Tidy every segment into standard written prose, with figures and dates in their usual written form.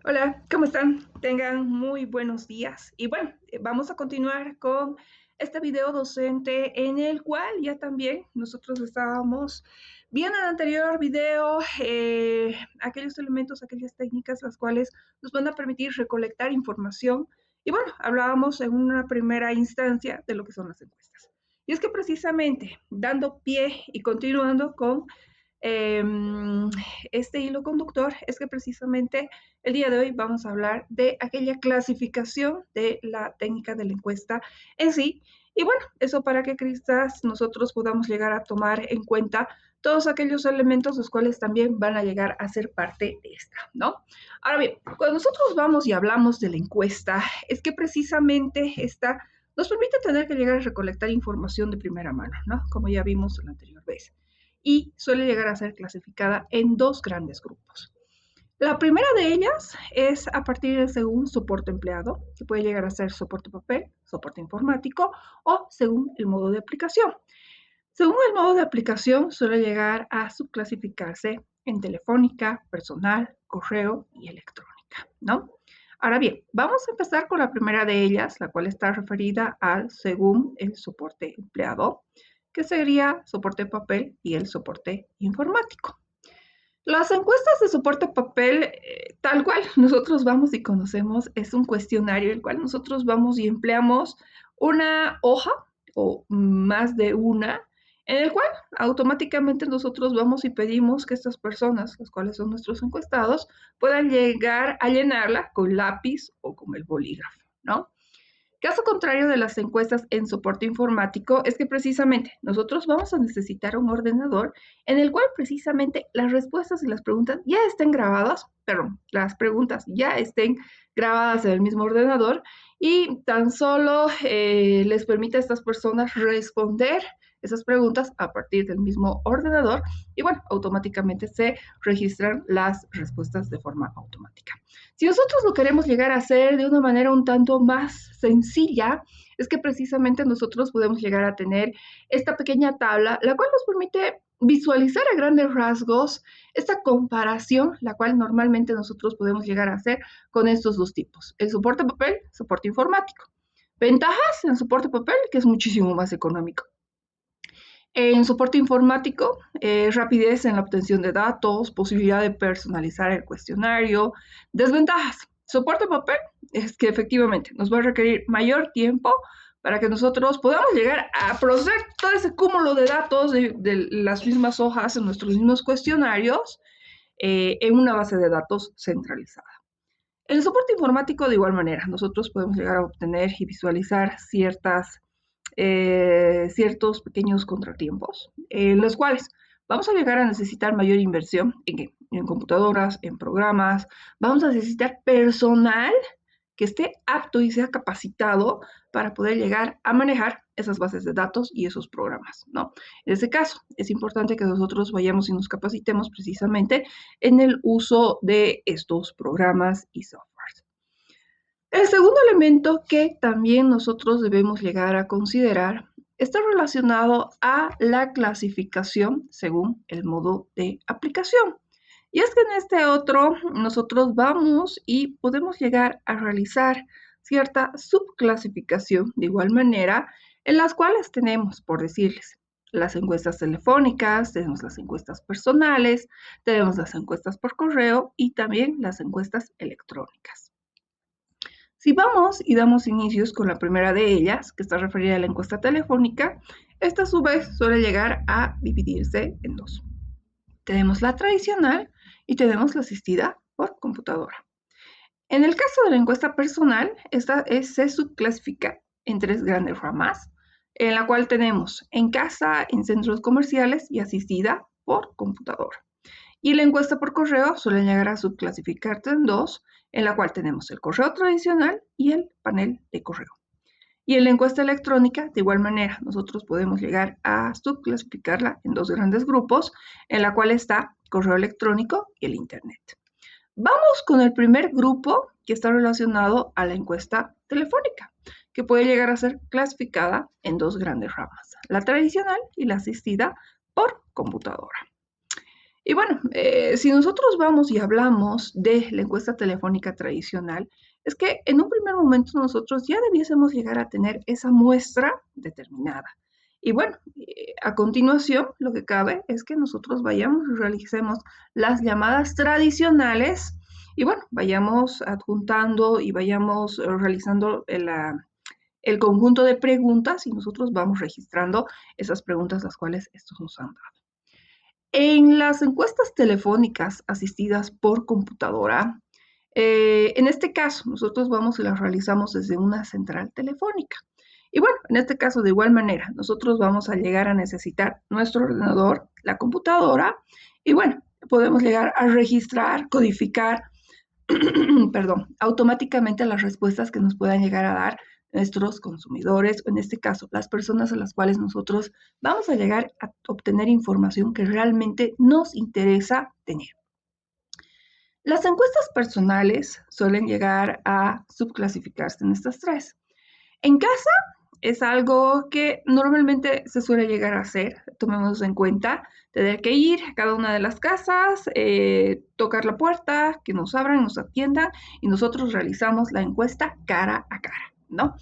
Hola, ¿cómo están? Tengan muy buenos días. Y bueno, vamos a continuar con este video docente en el cual ya también nosotros estábamos viendo en el anterior video aquellos elementos, aquellas técnicas las cuales nos van a permitir recolectar información. Y bueno, hablábamos en una primera instancia de lo que son las encuestas. Y es que precisamente dando pie y continuando con eh, este hilo conductor es que precisamente el día de hoy vamos a hablar de aquella clasificación de la técnica de la encuesta en sí. Y bueno, eso para que quizás nosotros podamos llegar a tomar en cuenta todos aquellos elementos los cuales también van a llegar a ser parte de esta, ¿no? Ahora bien, cuando nosotros vamos y hablamos de la encuesta, es que precisamente esta nos permite tener que llegar a recolectar información de primera mano, ¿no? Como ya vimos la anterior vez. Y suele llegar a ser clasificada en dos grandes grupos. La primera de ellas es a partir de según soporte empleado, que puede llegar a ser soporte papel, soporte informático o según el modo de aplicación. Según el modo de aplicación, suele llegar a subclasificarse en telefónica, personal, correo y electrónica, ¿no? Ahora bien, vamos a empezar con la primera de ellas, la cual está referida al según el soporte empleado, que sería soporte papel y el soporte informático. Las encuestas de soporte papel, tal cual nosotros vamos y conocemos, es un cuestionario el cual nosotros vamos y empleamos una hoja o más de una, en el cual automáticamente nosotros vamos y pedimos que estas personas, las cuales son nuestros encuestados, puedan llegar a llenarla con lápiz o con el bolígrafo, ¿no? Caso contrario de las encuestas en soporte informático es que precisamente nosotros vamos a necesitar un ordenador en el cual precisamente las respuestas y las preguntas ya estén grabadas, perdón, las preguntas ya estén grabadas en el mismo ordenador y tan solo les permite a estas personas responder esas preguntas a partir del mismo ordenador y bueno, automáticamente se registran las respuestas de forma automática. Si nosotros lo queremos llegar a hacer de una manera un tanto más sencilla, es que precisamente nosotros podemos llegar a tener esta pequeña tabla, la cual nos permite visualizar a grandes rasgos esta comparación, la cual normalmente nosotros podemos llegar a hacer con estos dos tipos, el soporte papel, soporte informático. Ventajas en soporte papel, que es muchísimo más económico. En soporte informático, rapidez en la obtención de datos, posibilidad de personalizar el cuestionario. Desventajas. Soporte papel es que efectivamente nos va a requerir mayor tiempo para que nosotros podamos llegar a procesar todo ese cúmulo de datos de las mismas hojas en nuestros mismos cuestionarios en una base de datos centralizada. En el soporte informático, de igual manera, nosotros podemos llegar a obtener y visualizar ciertos pequeños contratiempos, los cuales vamos a llegar a necesitar mayor inversión en computadoras, en programas, vamos a necesitar personal que esté apto y sea capacitado para poder llegar a manejar esas bases de datos y esos programas, ¿no? En este caso, es importante que nosotros vayamos y nos capacitemos precisamente en el uso de estos programas y softwares. El segundo elemento que también nosotros debemos llegar a considerar está relacionado a la clasificación según el modo de aplicación. Y es que en este otro nosotros vamos y podemos llegar a realizar cierta subclasificación de igual manera en las cuales tenemos, por decirles, las encuestas telefónicas, tenemos las encuestas personales, tenemos las encuestas por correo y también las encuestas electrónicas. Si vamos y damos inicios con la primera de ellas, que está referida a la encuesta telefónica, esta a su vez suele llegar a dividirse en dos. Tenemos la tradicional y tenemos la asistida por computadora. En el caso de la encuesta personal, se subclasifica en tres grandes ramas, en la cual tenemos en casa, en centros comerciales y asistida por computadora. Y la encuesta por correo suele llegar a subclasificarse en dos, en la cual tenemos el correo tradicional y el panel de correo. Y en la encuesta electrónica, de igual manera, nosotros podemos llegar a subclasificarla en dos grandes grupos, en la cual está correo electrónico y el Internet. Vamos con el primer grupo que está relacionado a la encuesta telefónica, que puede llegar a ser clasificada en dos grandes ramas, la tradicional y la asistida por computadora. Y bueno, si nosotros vamos y hablamos de la encuesta telefónica tradicional, es que en un primer momento nosotros ya debiésemos llegar a tener esa muestra determinada. Y bueno, a continuación lo que cabe es que nosotros vayamos y realicemos las llamadas tradicionales y bueno, vayamos adjuntando y vayamos realizando el conjunto de preguntas y nosotros vamos registrando esas preguntas las cuales estos nos han dado. En las encuestas telefónicas asistidas por computadora, en este caso, nosotros vamos y las realizamos desde una central telefónica. Y bueno, en este caso, de igual manera, nosotros vamos a llegar a necesitar nuestro ordenador, la computadora, y bueno, podemos llegar a registrar, codificar, perdón, automáticamente las respuestas que nos puedan llegar a dar nuestros consumidores, en este caso, las personas a las cuales nosotros vamos a llegar a obtener información que realmente nos interesa tener. Las encuestas personales suelen llegar a subclasificarse en estas tres. En casa es algo que normalmente se suele llegar a hacer, tomemos en cuenta, tener que ir a cada una de las casas, tocar la puerta, que nos abran, nos atiendan y nosotros realizamos la encuesta cara a cara, ¿no?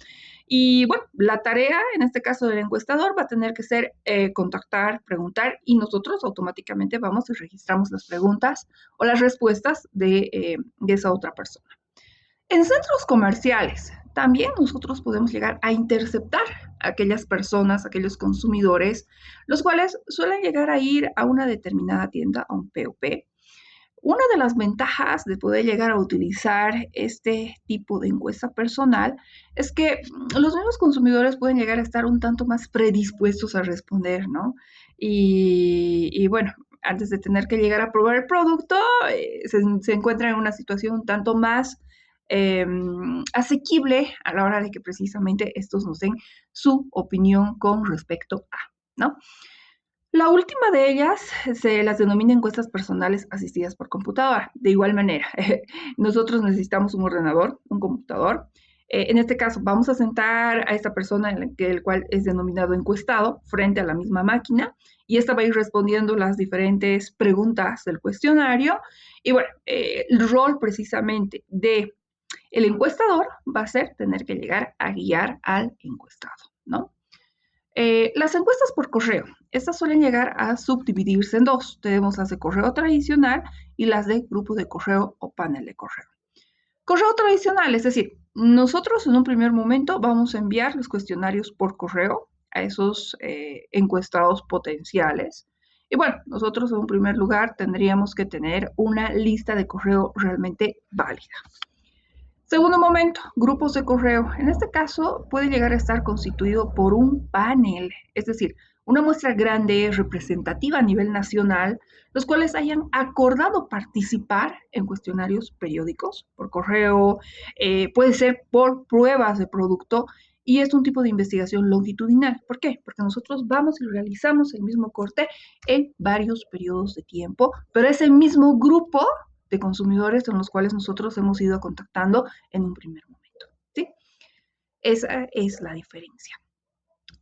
Y bueno, la tarea en este caso del encuestador va a tener que ser contactar, preguntar y nosotros automáticamente vamos y registramos las preguntas o las respuestas de esa otra persona. En centros comerciales, también nosotros podemos llegar a interceptar a aquellas personas, a aquellos consumidores, los cuales suelen llegar a ir a una determinada tienda, a un POP. Una de las ventajas de poder llegar a utilizar este tipo de encuesta personal es que los mismos consumidores pueden llegar a estar un tanto más predispuestos a responder, ¿no? Y bueno, antes de tener que llegar a probar el producto, se encuentran en una situación un tanto más eh, asequible a la hora de que precisamente estos nos den su opinión con respecto a, ¿no? La última de ellas se las denomina encuestas personales asistidas por computadora. De igual manera, nosotros necesitamos un ordenador, un computador. En este caso, vamos a sentar a esta persona, el cual es denominado encuestado, frente a la misma máquina y esta va a ir respondiendo las diferentes preguntas del cuestionario. Y bueno, el rol precisamente de el encuestador va a ser tener que llegar a guiar al encuestado, ¿no? Las encuestas por correo, estas suelen llegar a subdividirse en dos. Tenemos las de correo tradicional y las de grupo de correo o panel de correo. Correo tradicional, es decir, nosotros en un primer momento vamos a enviar los cuestionarios por correo a esos encuestados potenciales. Y bueno, nosotros en un primer lugar tendríamos que tener una lista de correo realmente válida. Segundo momento, grupos de correo. En este caso puede llegar a estar constituido por un panel, es decir, una muestra grande, representativa a nivel nacional, los cuales hayan acordado participar en cuestionarios periódicos por correo, puede ser por pruebas de producto y es un tipo de investigación longitudinal. ¿Por qué? Porque nosotros vamos y realizamos el mismo corte en varios periodos de tiempo, pero ese mismo grupo de consumidores con los cuales nosotros hemos ido contactando en un primer momento. ¿Sí? Esa es la diferencia.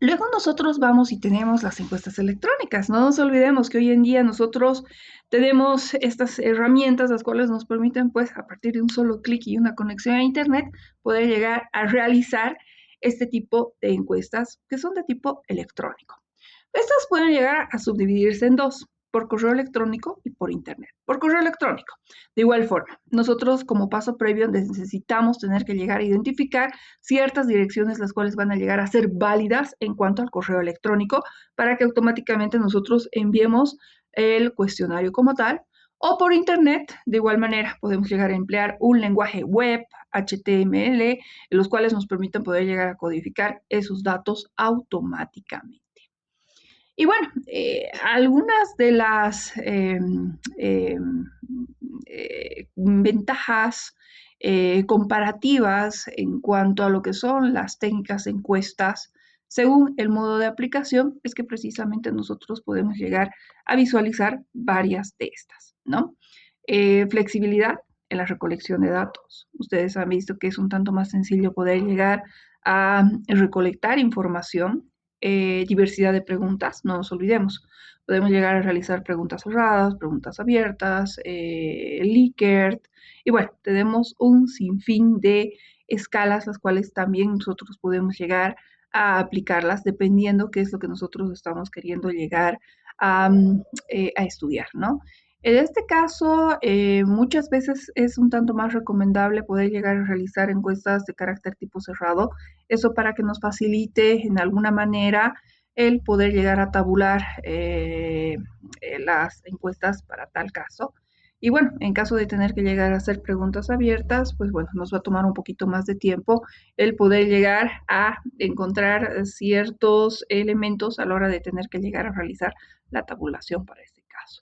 Luego nosotros vamos y tenemos las encuestas electrónicas. No nos olvidemos que hoy en día nosotros tenemos estas herramientas las cuales nos permiten, pues, a partir de un solo clic y una conexión a Internet, poder llegar a realizar este tipo de encuestas que son de tipo electrónico. Estas pueden llegar a subdividirse en dos, por correo electrónico y por Internet. Por correo electrónico. De igual forma, nosotros como paso previo necesitamos tener que llegar a identificar ciertas direcciones las cuales van a llegar a ser válidas en cuanto al correo electrónico para que automáticamente nosotros enviemos el cuestionario como tal. O por Internet, de igual manera, podemos llegar a emplear un lenguaje web, HTML, los cuales nos permiten poder llegar a codificar esos datos automáticamente. Y bueno, algunas de las ventajas comparativas en cuanto a lo que son las técnicas de encuestas según el modo de aplicación es que precisamente nosotros podemos llegar a visualizar varias de estas, ¿no? Flexibilidad en la recolección de datos. Ustedes han visto que es un tanto más sencillo poder llegar a recolectar información diversidad de preguntas, no nos olvidemos. Podemos llegar a realizar preguntas cerradas, preguntas abiertas, Likert, y bueno, tenemos un sinfín de escalas, las cuales también nosotros podemos llegar a aplicarlas dependiendo qué es lo que nosotros estamos queriendo llegar a estudiar, ¿no? En este caso, muchas veces es un tanto más recomendable poder llegar a realizar encuestas de carácter tipo cerrado, eso para que nos facilite en alguna manera el poder llegar a tabular las encuestas para tal caso. Y bueno, en caso de tener que llegar a hacer preguntas abiertas, pues bueno, nos va a tomar un poquito más de tiempo el poder llegar a encontrar ciertos elementos a la hora de tener que llegar a realizar la tabulación para este caso.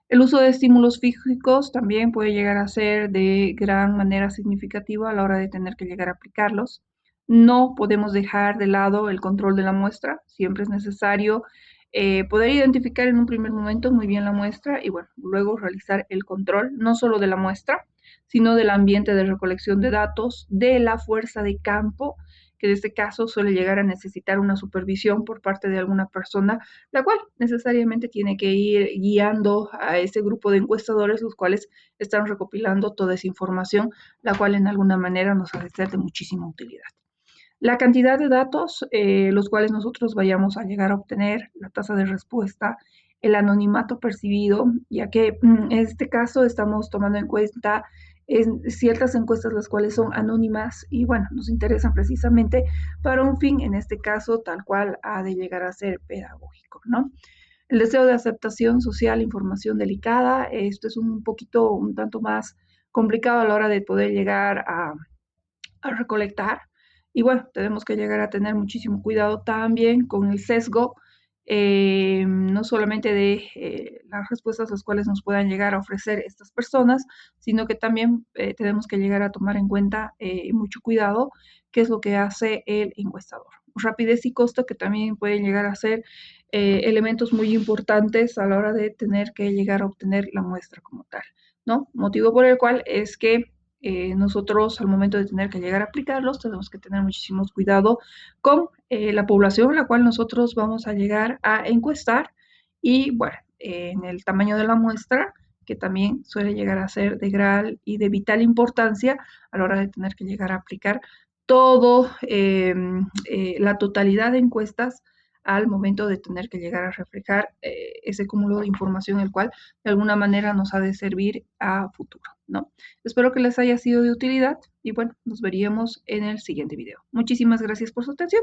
El uso de estímulos físicos también puede llegar a ser de gran manera significativa a la hora de tener que llegar a aplicarlos. No podemos dejar de lado el control de la muestra, siempre es necesario poder identificar en un primer momento muy bien la muestra y bueno, luego realizar el control no solo de la muestra, sino del ambiente de recolección de datos, de la fuerza de campo, que en este caso suele llegar a necesitar una supervisión por parte de alguna persona, la cual necesariamente tiene que ir guiando a ese grupo de encuestadores, los cuales están recopilando toda esa información, la cual en alguna manera nos ha de ser de muchísima utilidad. La cantidad de datos, los cuales nosotros vayamos a llegar a obtener, la tasa de respuesta, el anonimato percibido, ya que en este caso estamos tomando en cuenta ciertas encuestas las cuales son anónimas y bueno, nos interesan precisamente para un fin, en este caso, tal cual ha de llegar a ser pedagógico, ¿no? El deseo de aceptación social, información delicada, esto es un poquito, un tanto más complicado a la hora de poder llegar a recolectar. Y bueno, tenemos que llegar a tener muchísimo cuidado también con el sesgo, no solamente de las respuestas las cuales nos puedan llegar a ofrecer estas personas, sino que también tenemos que llegar a tomar en cuenta mucho cuidado qué es lo que hace el encuestador. Rapidez y costo que también pueden llegar a ser elementos muy importantes a la hora de tener que llegar a obtener la muestra como tal, ¿no? Motivo por el cual es que nosotros al momento de tener que llegar a aplicarlos tenemos que tener muchísimo cuidado con la población a la cual nosotros vamos a llegar a encuestar y bueno, en el tamaño de la muestra que también suele llegar a ser de gran y de vital importancia a la hora de tener que llegar a aplicar todo, la totalidad de encuestas al momento de tener que llegar a reflejar ese cúmulo de información, el cual de alguna manera nos ha de servir a futuro, ¿no? Espero que les haya sido de utilidad y bueno, nos veríamos en el siguiente video. Muchísimas gracias por su atención.